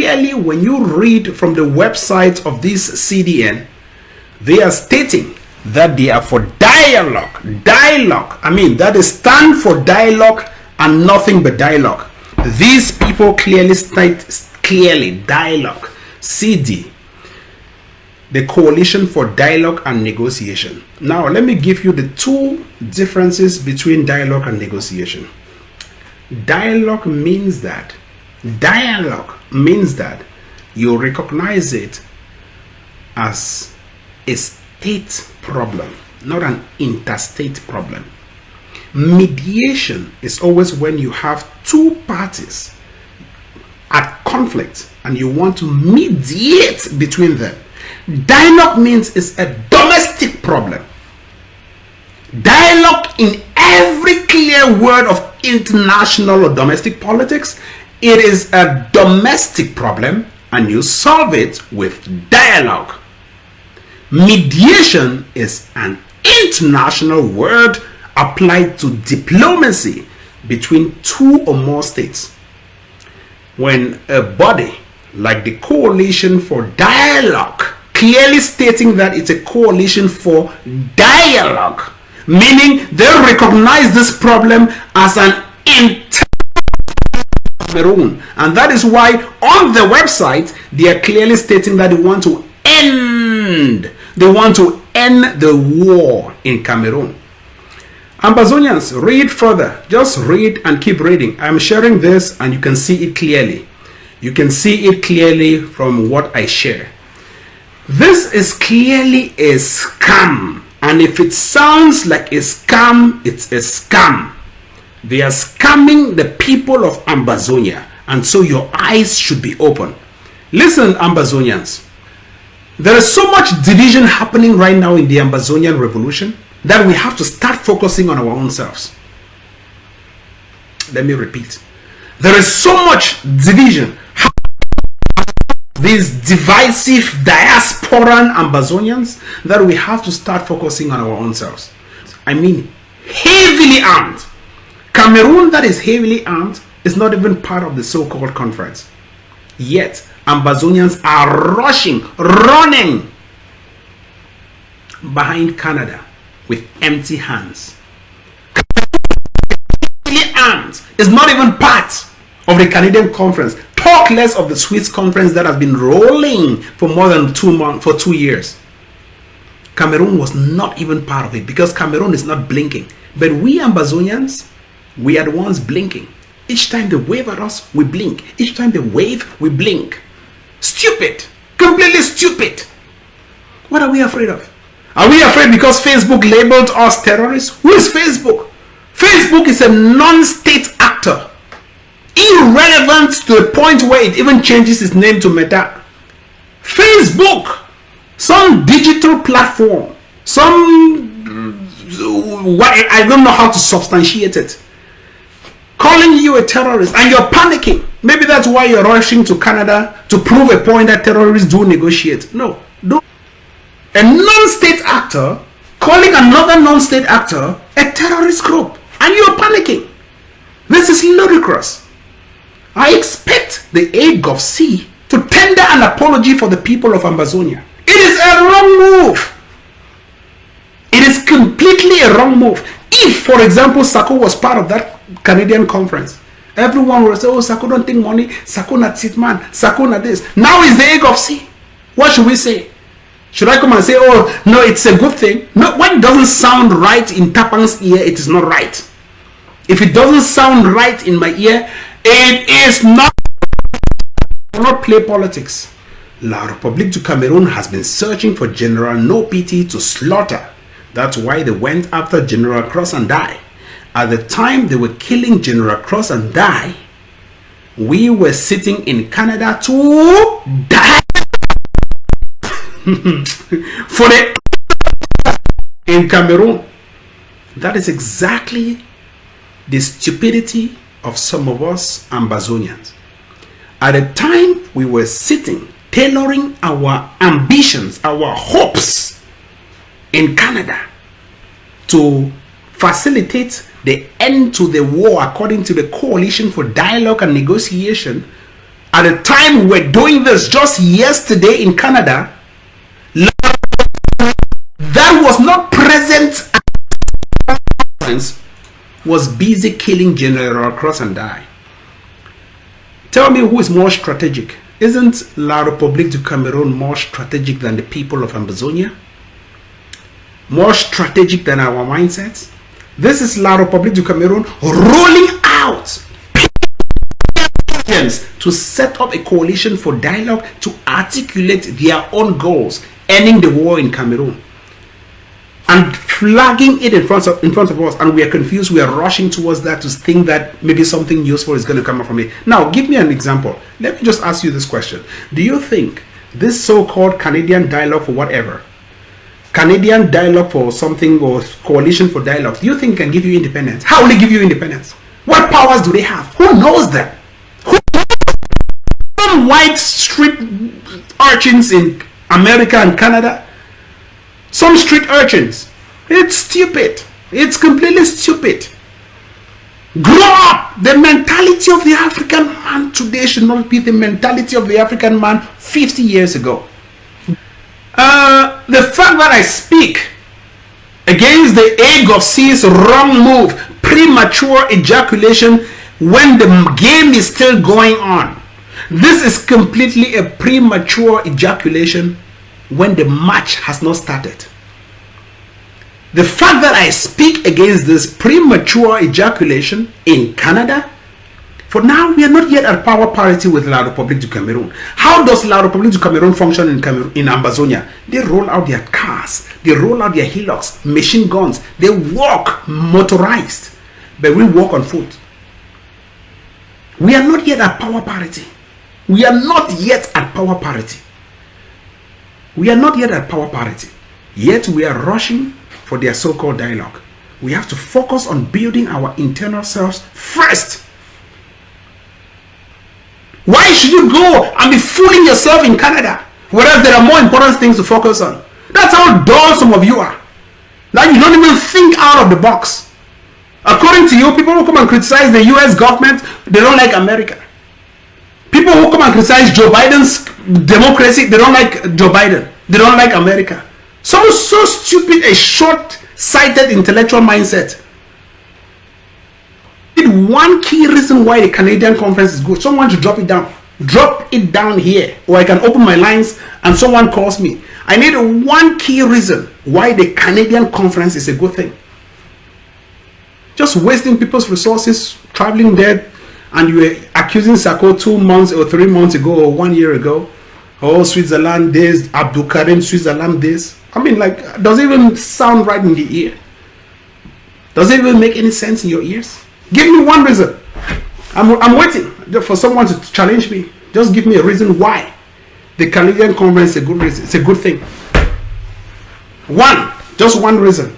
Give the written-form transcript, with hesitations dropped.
clearly, when you read from the website of this CDN, they are stating that they are for dialogue. Dialogue. I mean, that is stand for dialogue and nothing but dialogue. These people clearly state dialogue. CD, the Coalition for Dialogue and Negotiation. Now, let me give you the two differences between dialogue and negotiation. Dialogue means that you recognize it as a state problem, not an interstate problem. Mediation is always when you have two parties at conflict and you want to mediate between them. Dialogue means it's a domestic problem. Dialogue, in every clear word of international or domestic politics, it is a domestic problem and you solve it with dialogue. Mediation is an international word applied to diplomacy between two or more states. When a body like the Coalition for Dialogue, clearly stating that it's a coalition for dialogue, meaning they recognize this problem as an entire Cameroon, and that is why on the website they are clearly stating that they want to end the war in Cameroon. Ambazonians, read further. Just read and keep reading. I'm sharing this and you can see it clearly. You can see it clearly from what I share. This is clearly a scam. And if it sounds like a scam, it's a scam. They are scamming the people of Ambazonia. And so your eyes should be open. Listen, Ambazonians. There is so much division happening right now in the Ambazonian revolution that we have to start focusing on our own selves. Let me repeat. There is so much division. These divisive diasporan Ambazonians that we have to start focusing on our own selves. I mean, heavily armed. Cameroon that is heavily armed is not even part of the so-called conference. Yet, Ambazonians are running behind Canada with empty hands. Armed is not even part of the Canadian conference. Talk less of the Swiss conference that has been rolling for more than 2 months, for 2 years. Cameroon was not even part of it because Cameroon is not blinking. But we Ambazonians, we are the ones blinking. Each time they wave at us, we blink. Each time they wave, we blink. Stupid. Completely stupid. What are we afraid of? Are we afraid because Facebook labeled us terrorists? Who is Facebook? Facebook is a non-state actor. Irrelevant to the point where it even changes its name to Meta. Facebook, some digital platform, I don't know how to substantiate it, calling you a terrorist, and you're panicking. Maybe that's why you're rushing to Canada to prove a point that terrorists do negotiate. No, don't. A non-state actor calling another non-state actor a terrorist group, and you're panicking. This is ludicrous. I expect the AGOVC to tender an apology for the people of Ambazonia. It is a wrong move. It is completely a wrong move. If, for example, Sako was part of that Canadian conference, everyone will say, oh, Sako don't take money, Sako not sit man, Sako not this. Now is the AGOVC. What should we say? Should I come and say, oh, no, it's a good thing? No, when it doesn't sound right in Tapang's ear, it is not right. If it doesn't sound right in my ear, it is not. I will not play politics. La République du Cameroon has been searching for General No Pity to slaughter. That's why they went after General Cross and Die. At the time they were killing General Cross and Die, we were sitting in Canada to die for the in Cameroon. That is exactly the stupidity of some of us Ambazonians. At the time we were sitting, tailoring our ambitions, our hopes in Canada to facilitate the end to the war according to the Coalition for Dialogue and Negotiation, At the time we're doing this, just yesterday in Canada, that was not present at the conference, was busy killing General Cross and die. Tell me who is more strategic. Isn't La République du Cameroon more strategic than the people of Amazonia? More strategic than our mindsets? This is La République du Cameroon rolling out to set up a coalition for dialogue to articulate their own goals, ending the war in Cameroon, and flagging it in front of us, and we are confused. We are rushing towards that to think that maybe something useful is going to come up from it. Now, give me an example. Let me just ask you this question. Do you think this so-called Canadian dialogue for whatever, Canadian dialogue for something, or coalition for dialogue, do you think can give you independence? How will it give you independence? What powers do they have? Who knows them? Some white street urchins in America and Canada, some street urchins. It's stupid. It's completely stupid. Grow up. The mentality of the African man today should not be the mentality of the African man 50 years ago. The fact that I speak against the egg of C's wrong move, premature ejaculation when the game is still going on. This is completely a premature ejaculation when the match has not started. The fact that I speak against this premature ejaculation in Canada, for now we are not yet at power parity with La République du Cameroon. How does La République du Cameroon function in Amazonia? They roll out their cars, they roll out their hillocks, machine guns, they walk motorized, but we walk on foot. We are not yet at power parity. We are not yet at power parity. We are not yet at power parity. Yet we are rushing for their so-called dialogue. We have to focus on building our internal selves first. Why should you go and be fooling yourself in Canada, whereas there are more important things to focus on? That's how dull some of you are. Now you don't even think out of the box. According to you, people who come and criticize the US government, they don't like America. People who come and criticize Joe Biden's democracy, they don't like Joe Biden. They don't like America. Someone so stupid, a short-sighted intellectual mindset. One key reason why the Canadian conference is good. Someone should drop it down. Drop it down here. Or I can open my lines and someone calls me. I need one key reason why the Canadian conference is a good thing. Just wasting people's resources, traveling there, and you were accusing Sako 2 months or 3 months ago or 1 year ago. Oh, Switzerland this, Abdul Karim, Switzerland this. I mean, like, does it even sound right in the ear? Does it even make any sense in your ears? Give me one reason. I'm waiting for someone to challenge me. Just give me a reason why the Canadian conference is a good reason. It's a good thing. Just one reason.